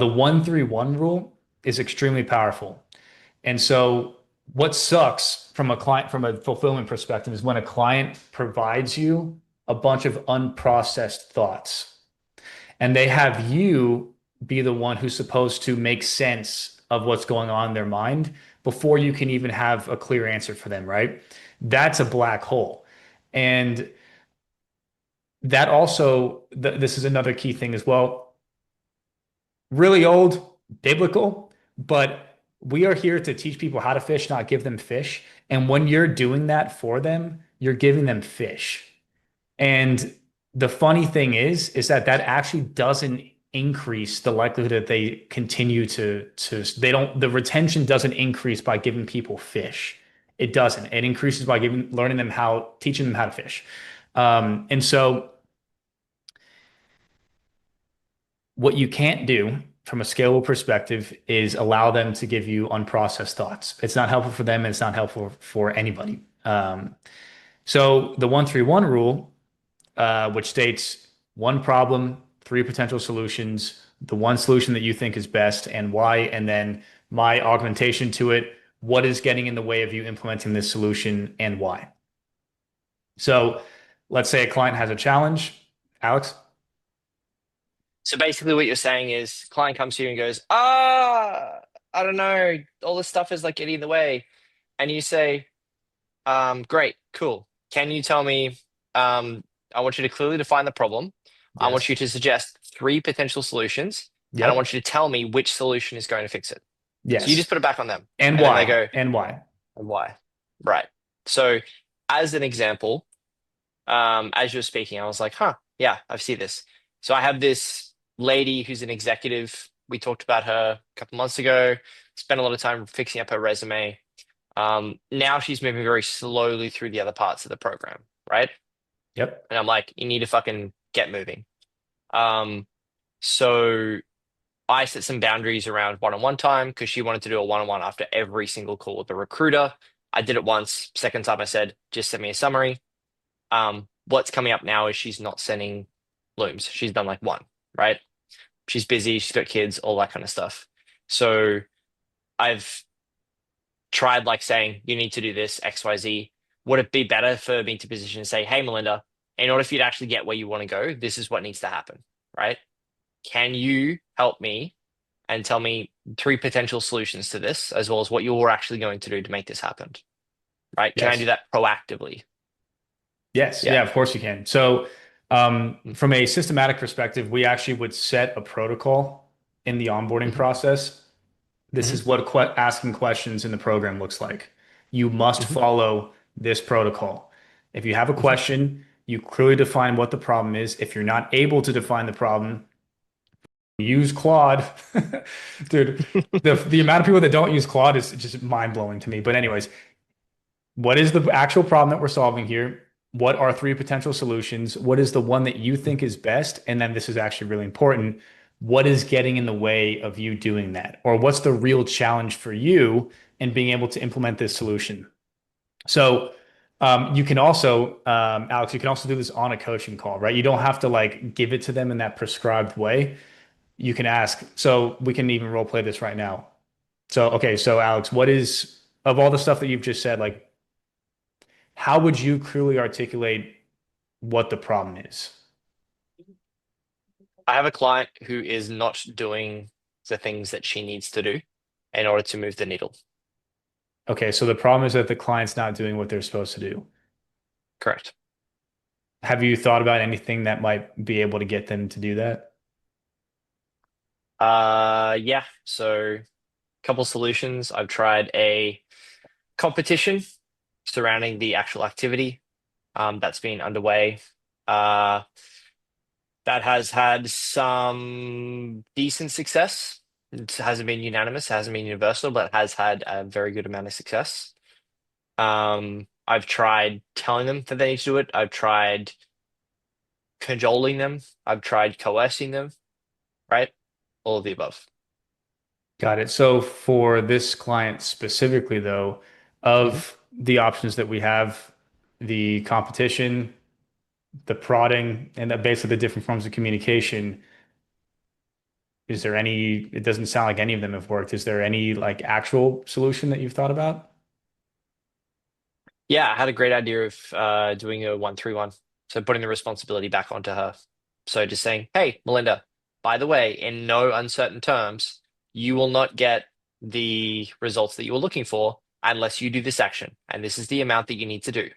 The 1-3-1 rule is extremely powerful. And so what sucks from a client, from a fulfillment perspective, is when a client provides you a bunch of unprocessed thoughts and they have you be the one who's supposed to make sense of what's going on in their mind before you can even have a clear answer for them, right? That's a black hole. And that also, this is another key thing as well. Really old, biblical, but we are here to teach people how to fish, not give them fish. And when you're doing that for them, you're giving them fish. And the funny thing is that that actually doesn't increase the likelihood that they continue they don't, the retention doesn't increase by giving people fish. It doesn't. It increases by teaching them how to fish. And so what you can't do from a scalable perspective is allow them to give you unprocessed thoughts. It's not helpful for them and it's not helpful for anybody. So the 1-3-1 rule, which states one problem, three potential solutions, the one solution that you think is best and why, and then my augmentation to it, what is getting in the way of you implementing this solution and why. So let's say a client has a challenge. Alex? So basically what you're saying is client comes to you and goes, I don't know, all this stuff is like getting in the way. And you say, great, cool. Can you tell me, I want you to clearly define the problem. I want you Yes. to suggest three potential solutions, and I want Yep. you to tell me which solution is going to fix it. So you just Yes. put it back on them, And and then they why? go, And why? and why? Right. So as an example, as you're speaking, I was like, huh, yeah, I've seen this. So I have this lady who's an executive. We talked about her a couple months ago, spent a lot of time fixing up her resume. Now she's moving very slowly through the other parts of the program, right? Yep. And I'm like, you need to fucking get moving. Um, so I set some boundaries around one-on-one time because she wanted to do a one-on-one after every single call with the recruiter. I did it once. Second time I said, just send me a summary. What's coming up now is she's not sending looms. She's done like one, right? She's busy, she's got kids, all that kind of stuff. So I've tried like saying, you need to do this, XYZ. Would it be better for me to position and say, hey, Melinda, in order for you to actually get where you want to go, this is what needs to happen, right? Can you help me and tell me three potential solutions to this, as well as what you're actually going to do to make this happen, right? Can I do Yes. that proactively? Yes. Yeah. Yeah, of course you can. So, Mm-hmm. from a systematic perspective, we actually would set a protocol in the onboarding hmm process. This hmm is what asking questions in the program looks like. You must follow this protocol. If you have a hmm question, you clearly define what the problem is. If you're not able to define the problem, use Claude. Dude, the amount of people that don't use Claude is just mind-blowing to me. But anyways, what is the actual problem that we're solving here? What are three potential solutions? What is the one that you think is best? And then this is actually really important. What is getting in the way of you doing that? Or what's the real challenge for you in being able to implement this solution? So you can also, Alex, you can also do this on a coaching call, right? You don't have to like give it to them in that prescribed way. You can ask. So we can even role play this right now. So, okay, so Alex, what is, of all the stuff that you've just said, like, how would you clearly articulate what the problem is? I have a client who is not doing the things that she needs to do in order to move the needle. Okay, so the problem is that the client's not doing what they're supposed to do. Correct. Have you thought about anything that might be able to get them to do that? Yeah. So couple solutions. I've tried a competition surrounding the actual activity that's been underway. Uh, that has had some decent success. It hasn't been unanimous, it hasn't been universal, but it has had a very good amount of success. I've tried telling them that they need to do it. I've tried cajoling them. I've tried coercing them, right? All of the above. Got it. So for this client specifically, though, hmm of the options that we have, the competition, the prodding, and that basically the different forms of communication, Is there any, it doesn't sound like any of them have worked. Is there any like actual solution that you've thought about? Yeah, I had a great idea of doing a 1-3-1. So putting the responsibility back onto her. So just saying, hey, Melinda, by the way, in no uncertain terms, you will not get the results that you were looking for unless you do this action. And this is the amount that you need to do.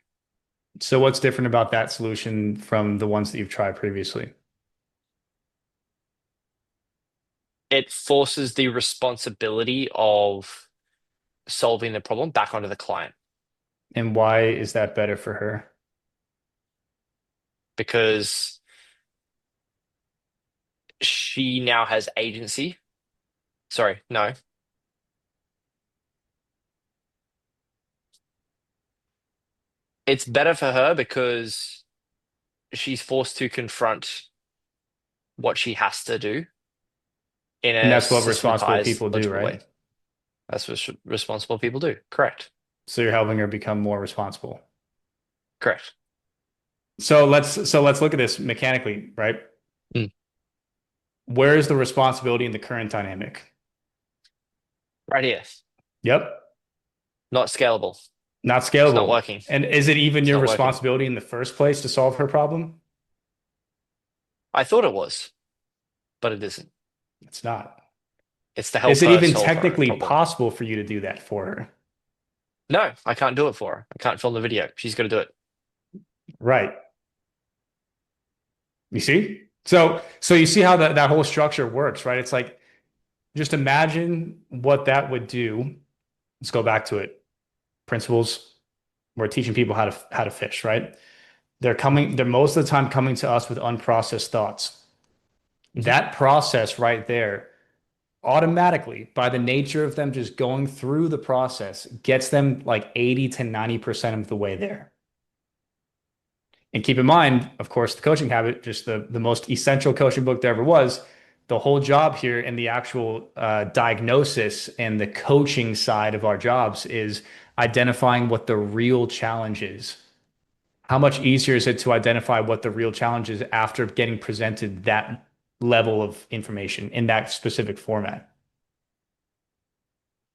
So what's different about that solution from the ones that you've tried previously? It forces the responsibility of solving the problem back onto the client And why is that better for her? because she now has agency. Sorry, no. It's better for her because she's forced to confront what she has to do in And a that's what responsible systematized, people do, logical way. right? That's what responsible people do. Correct. So you're helping her become more responsible. Correct. So let's look at this mechanically, right? Mm. Where is the responsibility in the current dynamic? Right here. Yep, Not scalable. not It's not scalable. working. And is it even It's your not working. responsibility in the first place to solve her problem? I thought it was, but it isn't. It's not. It's to Is help it her even solve her own technically problem. possible for you to do that for her? No, I can't do it for her. I can't film the video. She's got to do it. Right. You see? So you see how that whole structure works, right? It's like just imagine what that would do. Let's go back to it. Principles. We're teaching people how to fish, right? They're most of the time coming to us with unprocessed thoughts. Mhm. That process right there, automatically, by the nature of them just going through the process, gets them like 80 to 90% of the way there. And keep in mind, of course, the coaching habit, just the most essential coaching book there ever was. The whole job here and the actual diagnosis and the coaching side of our jobs is identifying what the real challenge is. How much easier is it to identify what the real challenge is after getting presented that level of information in that specific format?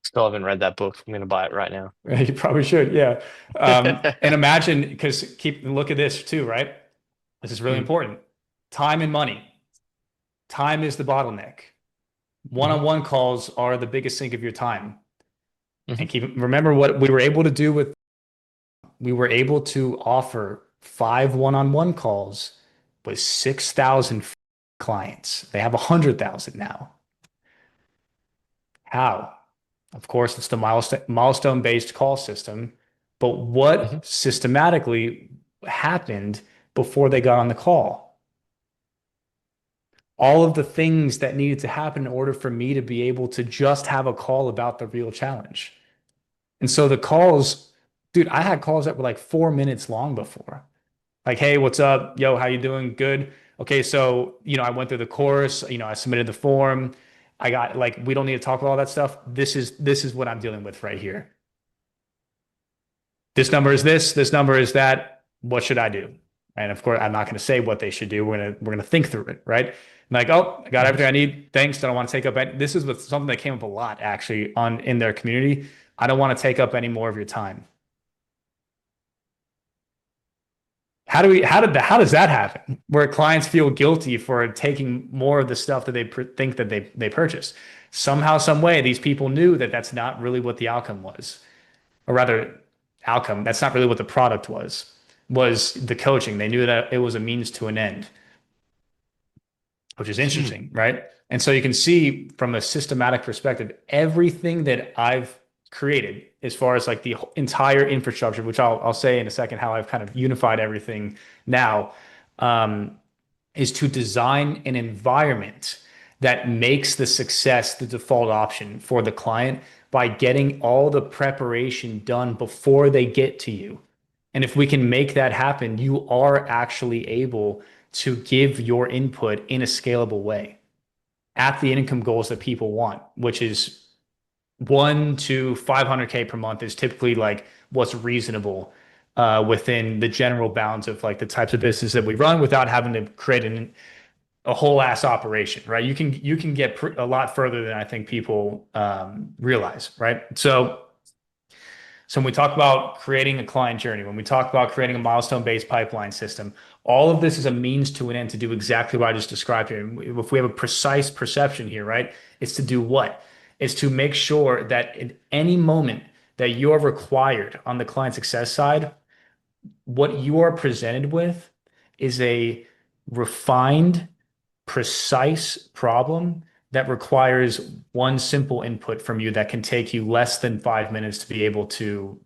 Still haven't read that book. I'm going to buy it right now. You probably should, yeah. And imagine, because keep look at this too, right? This is really Mm, important. Time and money. Time is the bottleneck. mhm, One-on-one calls are the biggest sink of your time. mhm. And remember what we were able to do with we were able to offer 5 one-on-one calls with 6,000 clients. They have 100,000 now. How? Of course, it's the milestone-based call system. But Mhm. what systematically happened before they got on the call? All of the things that needed to happen in order for me to be able to just have a call about the real challenge. And so the calls, dude, I had calls that were like 4 minutes long before. Like, hey, what's up? Yo, how you doing? Good. Okay, so, I went through the course, I submitted the form. I got like, we don't need to talk about all that stuff. This is what I'm dealing with right here. This number is this number is that. What should I do? And of course, I'm not going to say what they should do. We're gonna think through it, right? I'm like, oh, I got Mhm. everything I need. Thanks. I don't want to take up any. This is something that came up a lot actually on in their community. I don't want to take up any more of your time. How does that happen? Where clients feel guilty for taking more of the stuff that think that they purchased. Somehow, some way, these people knew that that's not really what the outcome was, or rather, outcome. That's not really what the product was the coaching. They knew that it was a means to an end, which is interesting, right? And so you can see from a systematic perspective, everything that I've created as far as like the entire infrastructure, which I'll say in a second how I've kind of unified everything now, um, is to design an environment that makes the success the default option for the client by getting all the preparation done before they get to you. And if we can make that happen, you are actually able to give your input in a scalable way at the income goals that people want, which is 1 to 500K per month is typically like what's reasonable within the general bounds of like the types of business that we run without having to create a whole ass operation, right? You can get a lot further than I think people realize, right? So when we talk about creating a client journey, when we talk about creating a milestone-based pipeline system, all of this is a means to an end to do exactly what I just described here. And if we have a precise perception here, right, it's to do what? It's to make sure that at any moment that you are required on the client success side, what you are presented with is a refined, precise problem that requires one simple input from you that can take you less than 5 minutes to be able to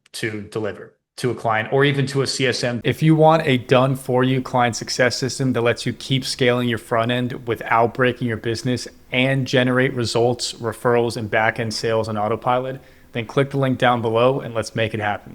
deliver to a client or even to a CSM. If you want a done for you client success system that lets you keep scaling your front end without breaking your business and generate results, referrals, and back end sales on autopilot, then click the link down below and let's make it happen.